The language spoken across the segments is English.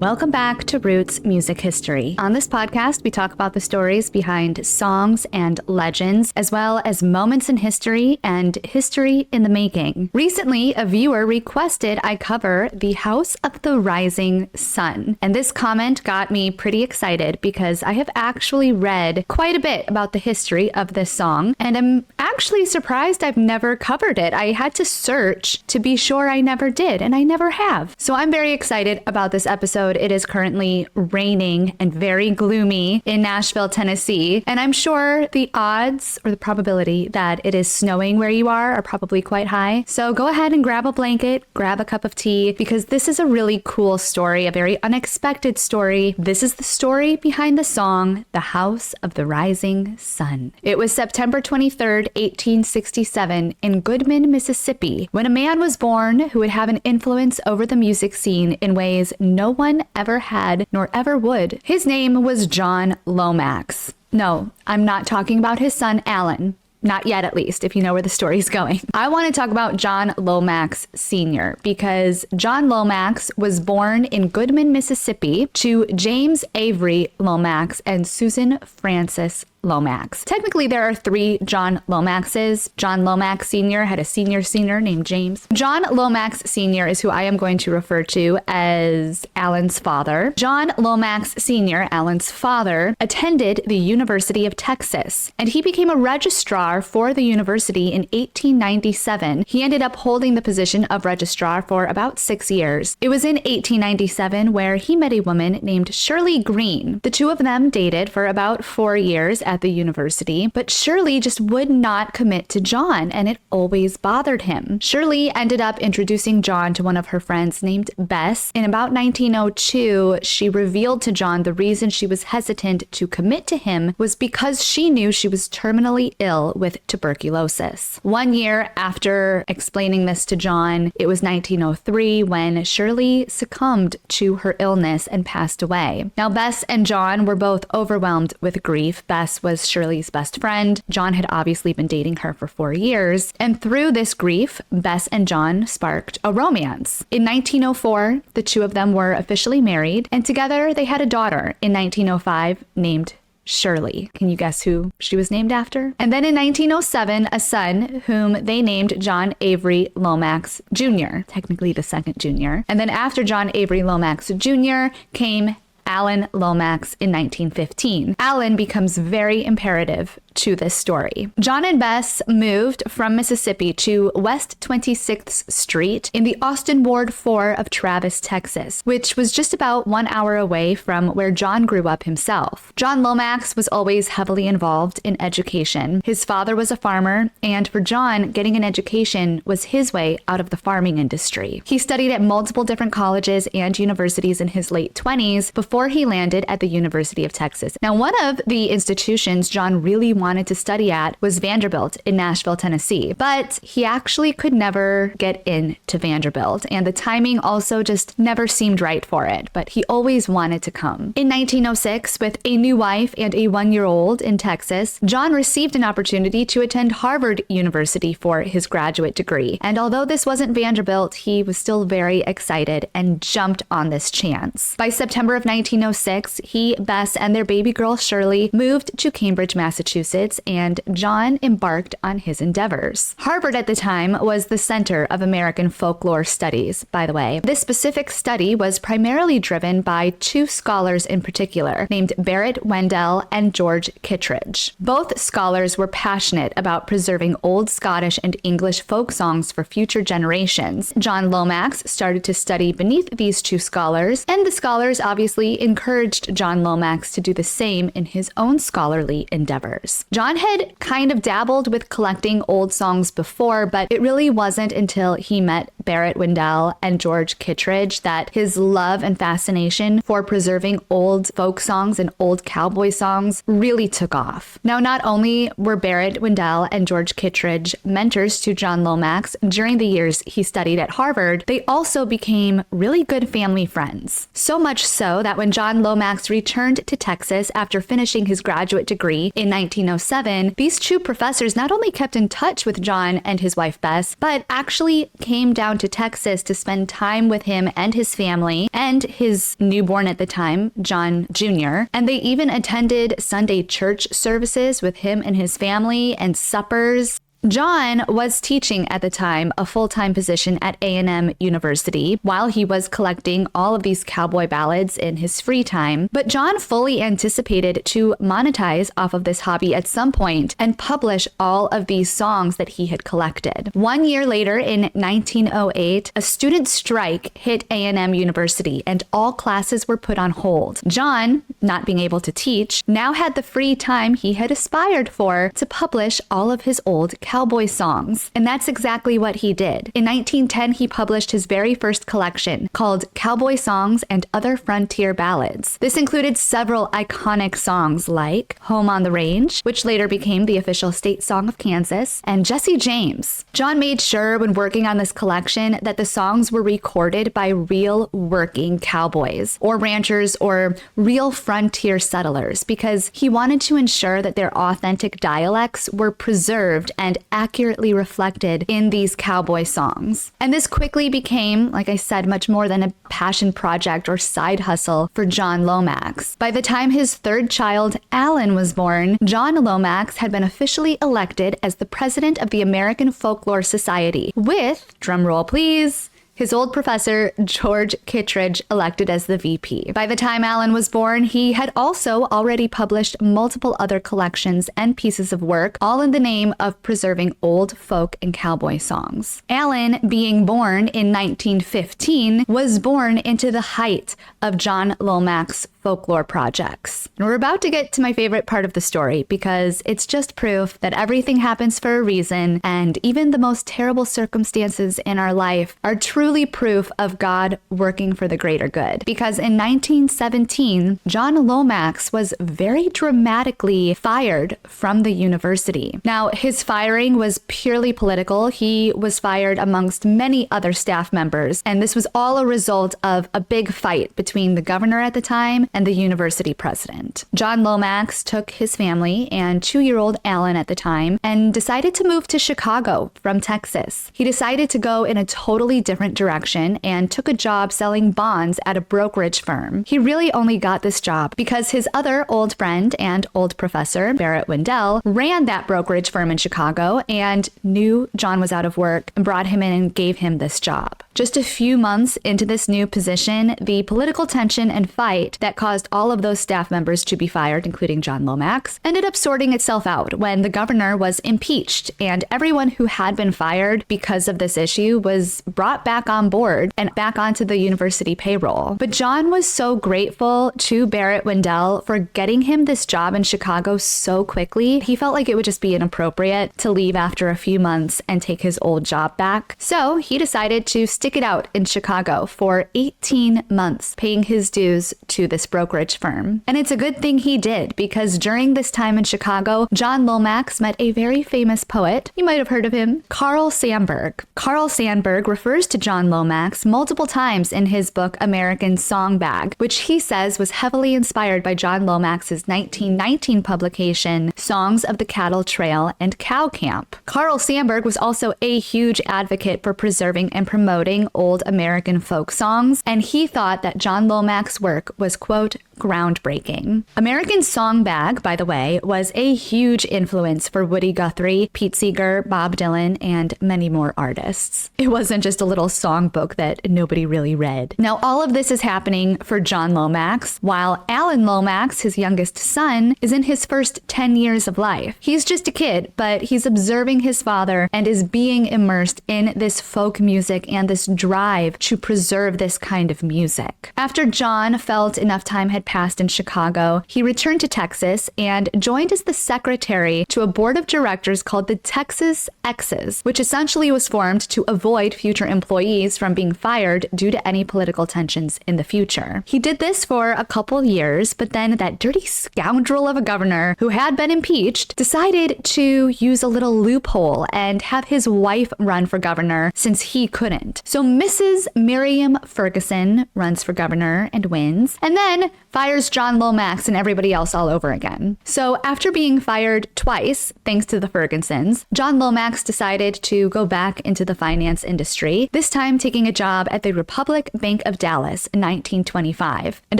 Welcome back to Roots Music History. On this podcast, we talk about the stories behind songs and legends, as well as moments in history and history in the making. Recently, a viewer requested I cover the House of the Rising Sun, and this comment got me pretty excited because I have actually read quite a bit about the history of this song, and I'm actually surprised I've never covered it. I had to search to be sure I never did, and I never have. So I'm very excited about this episode. It is currently raining and very gloomy in Nashville, Tennessee, and I'm sure the odds or the probability that it is snowing where you are probably quite high. So go ahead and grab a blanket, grab a cup of tea, because this is a really cool story, a very unexpected story. This is the story behind the song, The House of the Rising Sun. It was September 23rd, 1867 in Goodman, Mississippi, when a man was born who would have an influence over the music scene in ways no one ever had nor ever would. His name was John Lomax. No, I'm not talking about his son, Alan. Not yet, at least, if you know where the story's going. I want to talk about John Lomax Sr. because John Lomax was born in Goodman, Mississippi to James Avery Lomax and Susan Frances Lomax. Technically, there are three John Lomaxes. John Lomax Sr. had a senior named James. John Lomax Sr. is who I am going to refer to as Alan's father. John Lomax Sr., Alan's father, attended the University of Texas, and he became a registrar for the university in 1897. He ended up holding the position of registrar for about 6 years. It was in 1897 where he met a woman named Shirley Green. The two of them dated for about 4 years at the university, but Shirley just would not commit to John, and it always bothered him. Shirley ended up introducing John to one of her friends named Bess. In about 1902, she revealed to John the reason she was hesitant to commit to him was because she knew she was terminally ill with tuberculosis. 1 year after explaining this to John, it was 1903 when Shirley succumbed to her illness and passed away. Now, Bess and John were both overwhelmed with grief. Bess was Shirley's best friend. John had obviously been dating her for 4 years. And through this grief, Bess and John sparked a romance. In 1904, the two of them were officially married, and together they had a daughter in 1905 named Shirley. Can you guess who she was named after? And then in 1907, a son whom they named John Avery Lomax Jr., technically the second junior. And then after John Avery Lomax Jr. came Alan Lomax in 1915. Alan becomes very imperative to this story. John and Bess moved from Mississippi to West 26th Street in the Austin Ward 4 of Travis, Texas, which was just about 1 hour away from where John grew up himself. John Lomax was always heavily involved in education. His father was a farmer, and for John, getting an education was his way out of the farming industry. He studied at multiple different colleges and universities in his late 20s before he landed at the University of Texas. Now, one of the institutions John really wanted to study at was Vanderbilt in Nashville, Tennessee, but he actually could never get into Vanderbilt, and the timing also just never seemed right for it, but he always wanted to come. In 1906, with a new wife and a 1-year-old in Texas, John received an opportunity to attend Harvard University for his graduate degree, and although this wasn't Vanderbilt, he was still very excited and jumped on this chance. By September of 1906, he, Bess, and their baby girl Shirley moved to Cambridge, Massachusetts, and John embarked on his endeavors. Harvard at the time was the center of American folklore studies, by the way. This specific study was primarily driven by two scholars in particular, named Barrett Wendell and George Kittredge. Both scholars were passionate about preserving old Scottish and English folk songs for future generations. John Lomax started to study beneath these two scholars, and the scholars obviously encouraged John Lomax to do the same in his own scholarly endeavors. John had kind of dabbled with collecting old songs before, but it really wasn't until he met Barrett Wendell and George Kittredge that his love and fascination for preserving old folk songs and old cowboy songs really took off. Now, not only were Barrett Wendell and George Kittredge mentors to John Lomax during the years he studied at Harvard, they also became really good family friends. So much so that when John Lomax returned to Texas after finishing his graduate degree in 1907, these two professors not only kept in touch with John and his wife Bess, but actually came down down to Texas to spend time with him and his family and his newborn at the time, John Jr. And they even attended Sunday church services with him and his family and suppers. John was teaching at the time a full-time position at A&M University while he was collecting all of these cowboy ballads in his free time. But John fully anticipated to monetize off of this hobby at some point and publish all of these songs that he had collected. 1 year later, in 1908, a student strike hit A&M University and all classes were put on hold. John, not being able to teach, now had the free time he had aspired for to publish all of his old cowboy songs. And that's exactly what he did. In 1910, he published his very first collection called Cowboy Songs and Other Frontier Ballads. This included several iconic songs like Home on the Range, which later became the official state song of Kansas, and Jesse James. John made sure when working on this collection that the songs were recorded by real working cowboys or ranchers or real frontier settlers because he wanted to ensure that their authentic dialects were preserved and accurately reflected in these cowboy songs. And this quickly became, like I said, much more than a passion project or side hustle for John Lomax. By the time his third child, Alan, was born, John Lomax had been officially elected as the president of the American Folklore Society, with, drumroll please, his old professor, George Kittredge, elected as the VP. By the time Alan was born, he had also already published multiple other collections and pieces of work, all in the name of preserving old folk and cowboy songs. Alan, being born in 1915, was born into the height of John Lomax folklore projects. And we're about to get to my favorite part of the story because it's just proof that everything happens for a reason, and even the most terrible circumstances in our life are truly proof of God working for the greater good. Because in 1917, John Lomax was very dramatically fired from the university. Now, his firing was purely political. He was fired amongst many other staff members, and this was all a result of a big fight between the governor at the time and the university president. John Lomax took his family and 2-year-old Alan at the time and decided to move to Chicago from Texas. He decided to go in a totally different direction and took a job selling bonds at a brokerage firm. He really only got this job because his other old friend and old professor, Barrett Wendell, ran that brokerage firm in Chicago and knew John was out of work and brought him in and gave him this job. Just a few months into this new position, the political tension and fight that caused all of those staff members to be fired, including John Lomax, ended up sorting itself out when the governor was impeached, and everyone who had been fired because of this issue was brought back on board and back onto the university payroll. But John was so grateful to Barrett Wendell for getting him this job in Chicago so quickly. He felt like it would just be inappropriate to leave after a few months and take his old job back. So he decided to stick it out in Chicago for 18 months, paying his dues to this brokerage firm. And it's a good thing he did, because during this time in Chicago, John Lomax met a very famous poet. You might have heard of him, Carl Sandburg. Carl Sandburg refers to John Lomax multiple times in his book American Songbag, which he says was heavily inspired by John Lomax's 1919 publication, Songs of the Cattle Trail and Cow Camp. Carl Sandburg was also a huge advocate for preserving and promoting old American folk songs, and he thought that John Lomax's work was, quote, groundbreaking. American Songbag, by the way, was a huge influence for Woody Guthrie, Pete Seeger, Bob Dylan, and many more artists. It wasn't just a little songbook that nobody really read. Now, all of this is happening for John Lomax, while Alan Lomax, his youngest son, is in his first 10 years of life. He's just a kid, but he's observing his father and is being immersed in this folk music and this drive to preserve this kind of music. After John felt enough time had passed in Chicago, he returned to Texas and joined as the secretary to a board of directors called the Texas X's, which essentially was formed to avoid future employees from being fired due to any political tensions in the future. He did this for a couple years, but then that dirty scoundrel of a governor who had been impeached decided to use a little loophole and have his wife run for governor since he couldn't. So Mrs. Miriam Ferguson runs for governor and wins, and then fires John Lomax and everybody else all over again. So after being fired twice, thanks to the Fergusons, John Lomax decided to go back into the finance industry, this time taking a job at the Republic Bank of Dallas in 1925. And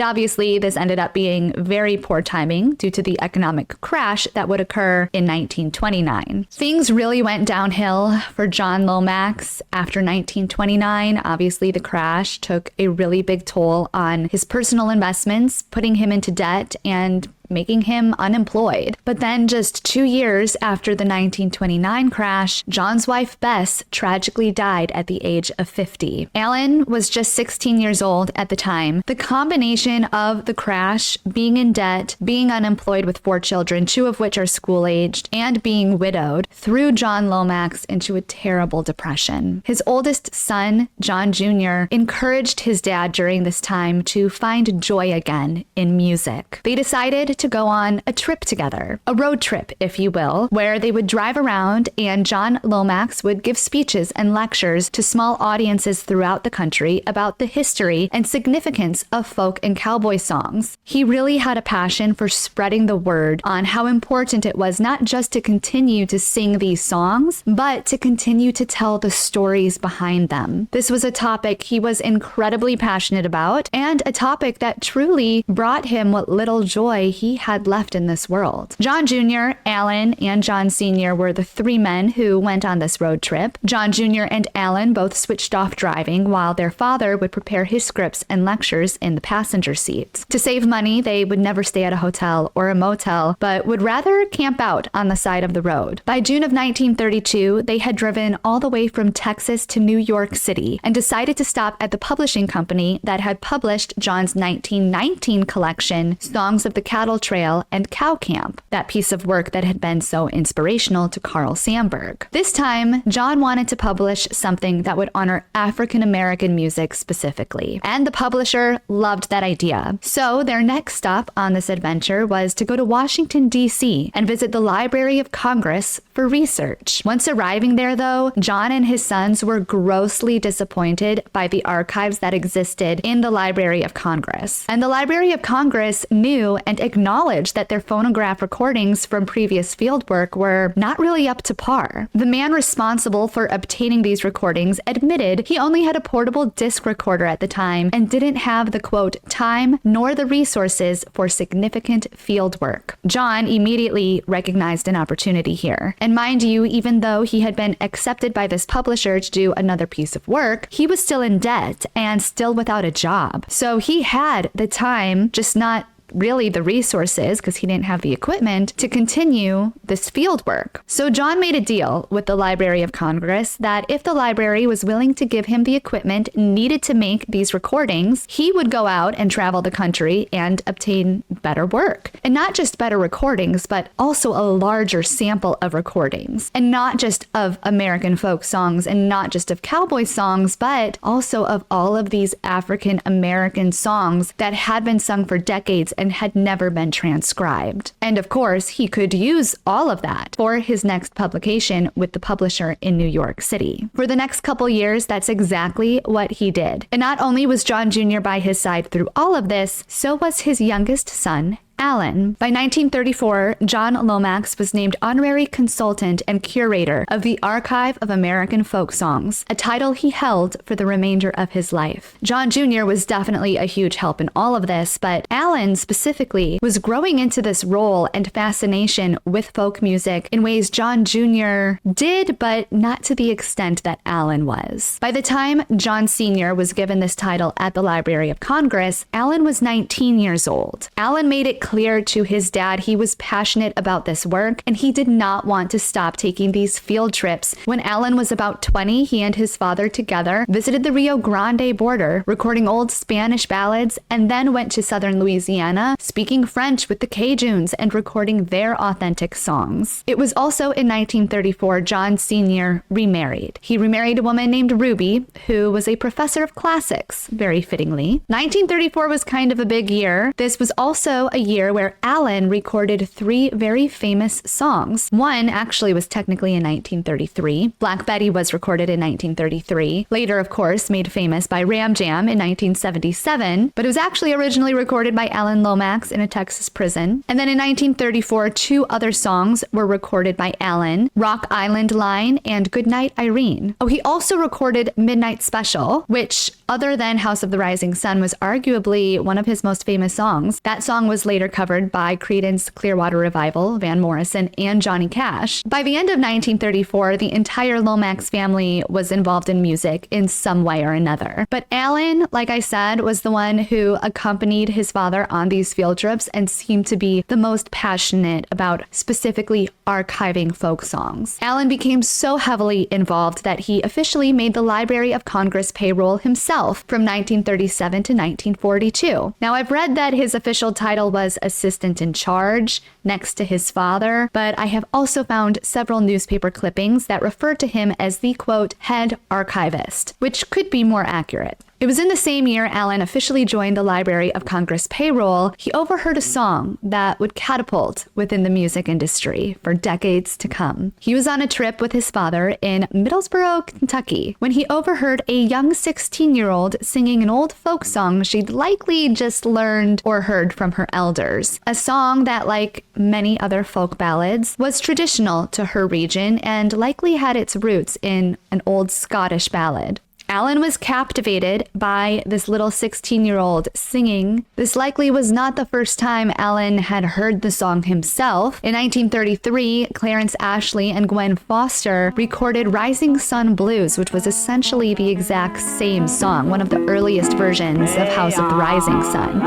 obviously, this ended up being very poor timing due to the economic crash that would occur in 1929. Things really went downhill for John Lomax after 1929. Obviously, the crash took a really big toll on his personal investments, putting him into debt and making him unemployed. But then just 2 years after the 1929 crash, John's wife Bess tragically died at the age of 50. Alan was just 16 years old at the time. The combination of the crash, being in debt, being unemployed with 4 children, 2 of which are school-aged, and being widowed, threw John Lomax into a terrible depression. His oldest son, John Jr., encouraged his dad during this time to find joy again in music. They decided to go on a trip together, a road trip, if you will, where they would drive around and John Lomax would give speeches and lectures to small audiences throughout the country about the history and significance of folk and cowboy songs. He really had a passion for spreading the word on how important it was not just to continue to sing these songs, but to continue to tell the stories behind them. This was a topic he was incredibly passionate about and a topic that truly brought him what little joy he had left in this world. John Jr., Alan, and John Sr. were the 3 men who went on this road trip. John Jr. and Alan both switched off driving while their father would prepare his scripts and lectures in the passenger seats. To save money, they would never stay at a hotel or a motel, but would rather camp out on the side of the road. By June of 1932, they had driven all the way from Texas to New York City and decided to stop at the publishing company that had published John's 1919 collection, Songs of the Cattle Trail and Cow Camp, that piece of work that had been so inspirational to Carl Sandburg. This time, John wanted to publish something that would honor African American music specifically, and the publisher loved that idea. So their next stop on this adventure was to go to Washington, D.C. and visit the Library of Congress for research. Once arriving there, though, John and his sons were grossly disappointed by the archives that existed in the Library of Congress. And the Library of Congress knew and acknowledged that their phonograph recordings from previous fieldwork were not really up to par. The man responsible for obtaining these recordings admitted he only had a portable disc recorder at the time and didn't have the, quote, time nor the resources for significant field work. John immediately recognized an opportunity here. And mind you, even though he had been accepted by this publisher to do another piece of work, he was still in debt and still without a job. So he had the time, just not really the resources, because he didn't have the equipment, to continue this field work. So John made a deal with the Library of Congress that if the library was willing to give him the equipment needed to make these recordings, he would go out and travel the country and obtain better work. And not just better recordings, but also a larger sample of recordings. And not just of American folk songs and not just of cowboy songs, but also of all of these African American songs that had been sung for decades and had never been transcribed. And of course, he could use all of that for his next publication with the publisher in New York City. For the next couple years, that's exactly what he did. And not only was John Jr. by his side through all of this, so was his youngest son, Alan. By 1934, John Lomax was named honorary consultant and curator of the Archive of American Folk Songs, a title he held for the remainder of his life. John Jr. was definitely a huge help in all of this, but Alan specifically was growing into this role and fascination with folk music in ways John Jr. did, but not to the extent that Alan was. By the time John Sr. was given this title at the Library of Congress, Alan was 19 years old. Alan made it clear to his dad he was passionate about this work and he did not want to stop taking these field trips. When Alan was about 20, he and his father together visited the Rio Grande border, recording old Spanish ballads, and then went to southern Louisiana, speaking French with the Cajuns and recording their authentic songs. It was also in 1934 John Sr. remarried. He remarried a woman named Ruby, who was a professor of classics, very fittingly. 1934 was kind of a big year. This was also a year year where Allen recorded 3 very famous songs. One actually was technically in 1933. Black Betty was recorded in 1933. Later, of course, made famous by Ram Jam in 1977, but it was actually originally recorded by Alan Lomax in a Texas prison. And then in 1934, 2 other songs were recorded by Allen, Rock Island Line and Goodnight Irene. Oh, he also recorded Midnight Special, which, other than House of the Rising Sun, was arguably one of his most famous songs. That song was later covered by Creedence Clearwater Revival, Van Morrison, and Johnny Cash. By the end of 1934, the entire Lomax family was involved in music in some way or another. But Allen, like I said, was the one who accompanied his father on these field trips and seemed to be the most passionate about specifically archiving folk songs. Allen became so heavily involved that he officially made the Library of Congress payroll himself from 1937 to 1942. Now, I've read that his official title was assistant in charge next to his father, but I have also found several newspaper clippings that refer to him as the, quote, head archivist, which could be more accurate. It was in the same year Allen officially joined the Library of Congress payroll. He overheard a song that would catapult within the music industry for decades to come. He was on a trip with his father in Middlesboro, Kentucky, when he overheard a young 16-year-old singing an old folk song she'd likely just learned or heard from her elders. A song that, like many other folk ballads, was traditional to her region and likely had its roots in an old Scottish ballad. Allen was captivated by this little 16-year-old singing. This likely was not the first time Allen had heard the song himself. In 1933, Clarence Ashley and Gwen Foster recorded Rising Sun Blues, which was essentially the exact same song, one of the earliest versions of House of the Rising Sun.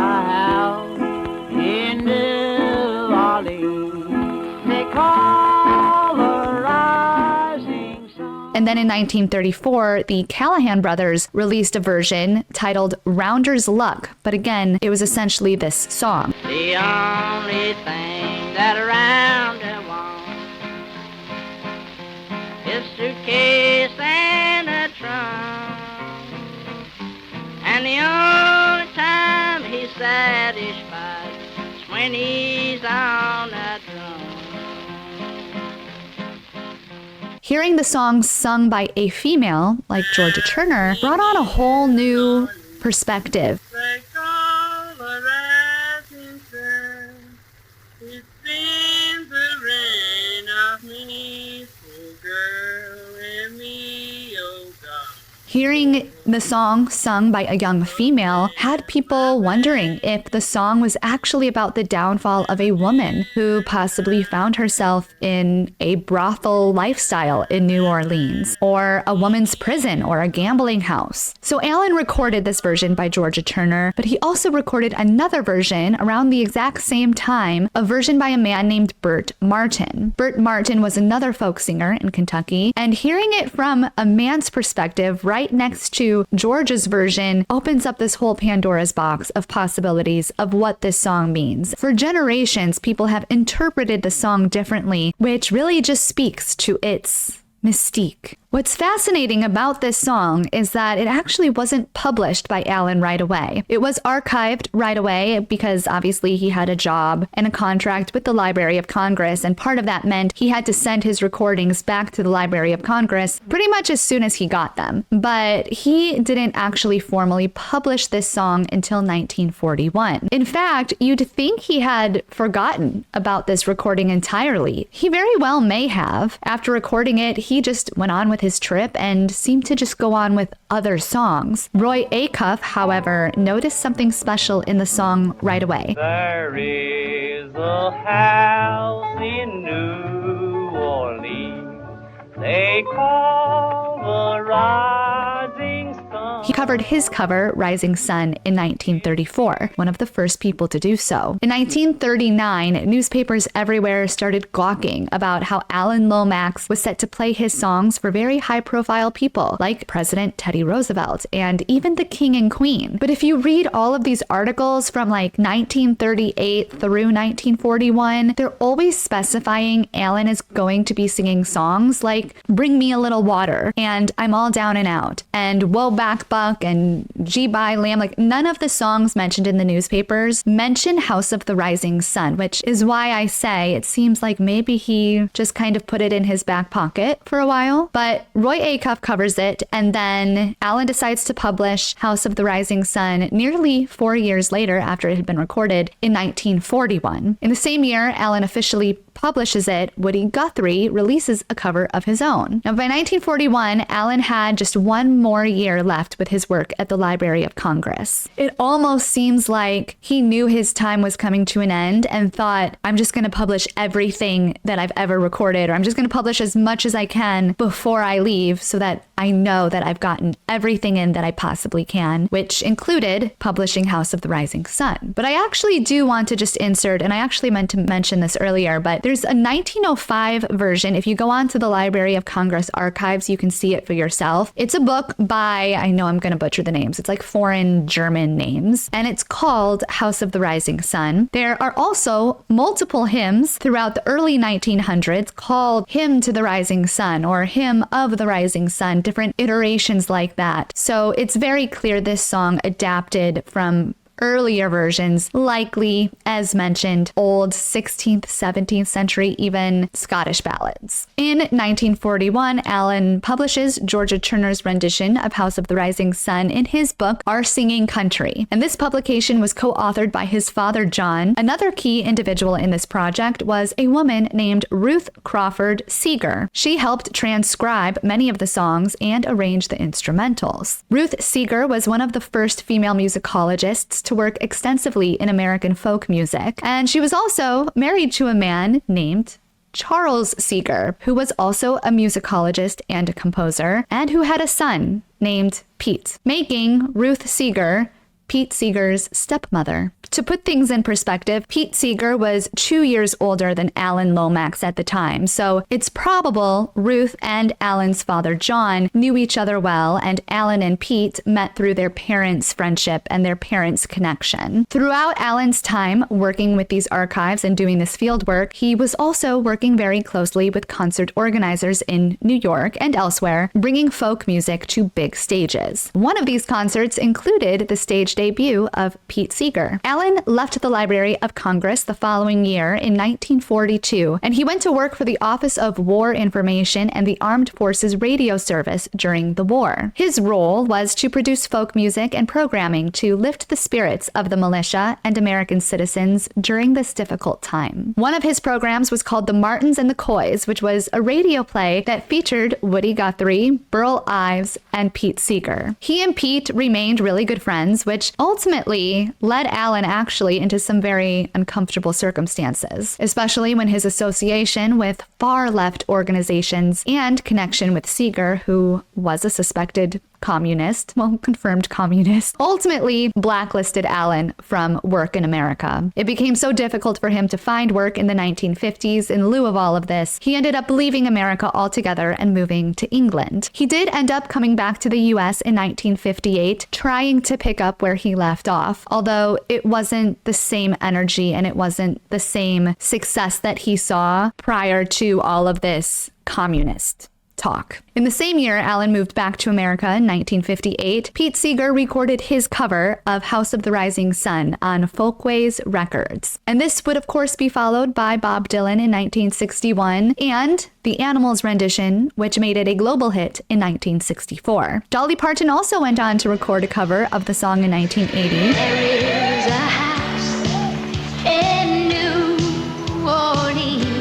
In New Orleans, they call her rising sun. And then in 1934, the Callahan brothers released a version titled Rounder's Luck, but again, it was essentially this song. The only thing that a rounder wants is suitcase and a trunk, and the only time he's satisfied is when he's on a drum. Hearing the song sung by a female, like Georgia Turner, brought on a whole new perspective. Hearing the song sung by a young female had people wondering if the song was actually about the downfall of a woman who possibly found herself in a brothel lifestyle in New Orleans, or a woman's prison, or a gambling house. So Allen recorded this version by Georgia Turner, but he also recorded another version around the exact same time, a version by a man named Bert Martin. Bert Martin was another folk singer in Kentucky, and hearing it from a man's perspective right next to George's version opens up this whole Pandora's box of possibilities of what this song means. For generations, people have interpreted the song differently, which really just speaks to its mystique. What's fascinating about this song is that it actually wasn't published by Allen right away. It was archived right away because obviously he had a job and a contract with the Library of Congress, and part of that meant he had to send his recordings back to the Library of Congress pretty much as soon as he got them. But he didn't actually formally publish this song until 1941. In fact, you'd think he had forgotten about this recording entirely. He very well may have. After recording it, he just went on with his trip and seemed to just go on with other songs. Roy Acuff, however, noticed something special in the song right away. There is a house in New Orleans they call the Rising Sun. He covered his cover, Rising Sun, in 1934, one of the first people to do so. In 1939, newspapers everywhere started gawking about how Allen Lomax was set to play his songs for very high-profile people, like President Teddy Roosevelt and even the King and Queen. But if you read all of these articles from like 1938 through 1941, they're always specifying Allen is going to be singing songs like Bring Me a Little Water and I'm All Down and Out and Whoa Back Buck and G by Lamb, like none of the songs mentioned in the newspapers mention House of the Rising Sun, which is why I say it seems like maybe he just kind of put it in his back pocket for a while. But Roy Acuff covers it, and then Alan decides to publish House of the Rising Sun nearly 4 years later after it had been recorded in 1941. In the same year, Alan officially publishes it. Woody Guthrie releases a cover of his own. Now, by 1941, Alan had just one more year left with his work at the Library of Congress. It almost seems like he knew his time was coming to an end and thought, I'm just going to publish everything that I've ever recorded, or I'm just going to publish as much as I can before I leave so that I know that I've gotten everything in that I possibly can, which included publishing House of the Rising Sun. But I actually do want to just insert, and I actually meant to mention this earlier, but there's a 1905 version. If you go onto the Library of Congress archives, you can see it for yourself. It's a book by, I know I'm going to butcher the names, it's like foreign German names, and it's called House of the Rising Sun. There are also multiple hymns throughout the early 1900s called Hymn to the Rising Sun or Hymn of the Rising Sun, different iterations like that. So it's very clear this song adapted from earlier versions, likely, as mentioned, old 16th, 17th century, even Scottish ballads. In 1941, Alan publishes Georgia Turner's rendition of House of the Rising Sun in his book, Our Singing Country. And this publication was co-authored by his father, John. Another key individual in this project was a woman named Ruth Crawford Seeger. She helped transcribe many of the songs and arrange the instrumentals. Ruth Seeger was one of the first female musicologists to work extensively in American folk music, and she was also married to a man named Charles Seeger, who was also a musicologist and a composer, and who had a son named Pete, making Ruth Seeger Pete Seeger's stepmother. To put things in perspective, Pete Seeger was 2 years older than Alan Lomax at the time, so it's probable Ruth and Alan's father John knew each other well, and Alan and Pete met through their parents' friendship and their parents' connection. Throughout Alan's time working with these archives and doing this field work, he was also working very closely with concert organizers in New York and elsewhere, bringing folk music to big stages. One of these concerts included the stage debut of Pete Seeger. Alan left the Library of Congress the following year in 1942, and he went to work for the Office of War Information and the Armed Forces Radio Service during the war. His role was to produce folk music and programming to lift the spirits of the militia and American citizens during this difficult time. One of his programs was called The Martins and the Coys, which was a radio play that featured Woody Guthrie, Burl Ives, and Pete Seeger. He and Pete remained really good friends, which ultimately led Alan actually into some very uncomfortable circumstances, especially when his association with far-left organizations and connection with Seeger, who was a suspected confirmed communist, ultimately blacklisted Alan from work in America. It became so difficult for him to find work in the 1950s. In lieu of all of this, he ended up leaving America altogether and moving to England. He did end up coming back to the US in 1958, trying to pick up where he left off, although it wasn't the same energy and it wasn't the same success that he saw prior to all of this communist talk. In the same year Alan moved back to America in 1958, Pete Seeger recorded his cover of House of the Rising Sun on Folkways Records. And this would of course be followed by Bob Dylan in 1961 and the Animals rendition, which made it a global hit in 1964. Dolly Parton also went on to record a cover of the song in 1980. There is a house in New Orleans.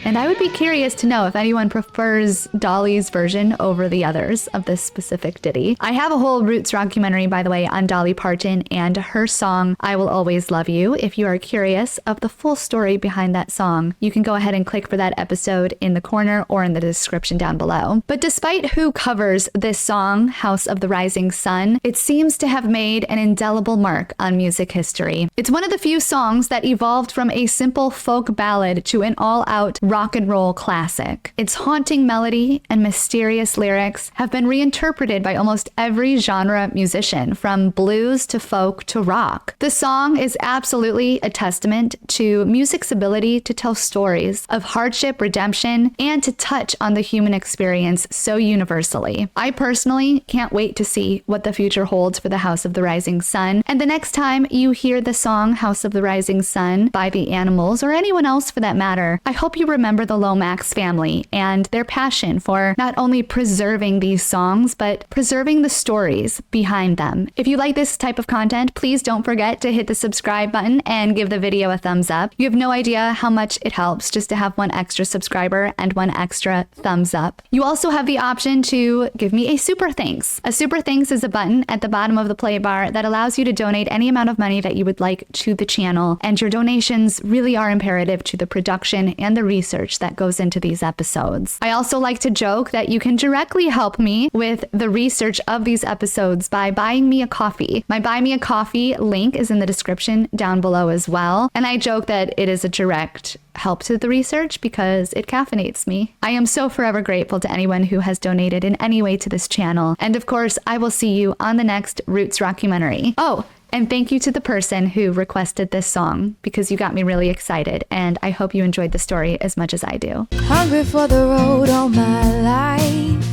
And I would be curious to know if anyone prefers Dolly's version over the others of this specific ditty. I have a whole Roots documentary, by the way, on Dolly Parton and her song, I Will Always Love You. If you are curious of the full story behind that song, you can go ahead and click for that episode in the corner or in the description down below. But despite who covers this song, House of the Rising Sun, it seems to have made an indelible mark on music history. It's one of the few songs that evolved from a simple folk ballad to an all-out rock rock and roll classic. Its haunting melody and mysterious lyrics have been reinterpreted by almost every genre musician, from blues to folk to rock. The song is absolutely a testament to music's ability to tell stories of hardship, redemption, and to touch on the human experience so universally. I personally can't wait to see what the future holds for the House of the Rising Sun, and the next time you hear the song House of the Rising Sun by the Animals, or anyone else for that matter, I hope you remember the Lomax family and their passion for not only preserving these songs, but preserving the stories behind them. If you like this type of content, please don't forget to hit the subscribe button and give the video a thumbs up. You have no idea how much it helps just to have one extra subscriber and one extra thumbs up. You also have the option to give me a super thanks. A super thanks is a button at the bottom of the play bar that allows you to donate any amount of money that you would like to the channel, and your donations really are imperative to the production and the research that goes into these episodes. I also like to joke that you can directly help me with the research of these episodes by buying me a coffee. My Buy Me a Coffee link is in the description down below as well, and I joke that it is a direct help to the research because it caffeinates me. I am so forever grateful to anyone who has donated in any way to this channel, and of course, I will see you on the next Roots documentary. Oh, and thank you to the person who requested this song, because you got me really excited, and I hope you enjoyed the story as much as I do. Hungry for the road all my life,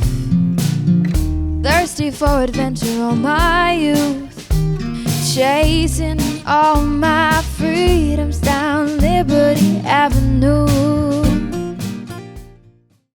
thirsty for adventure all my youth, chasing all my freedoms down Liberty Avenue.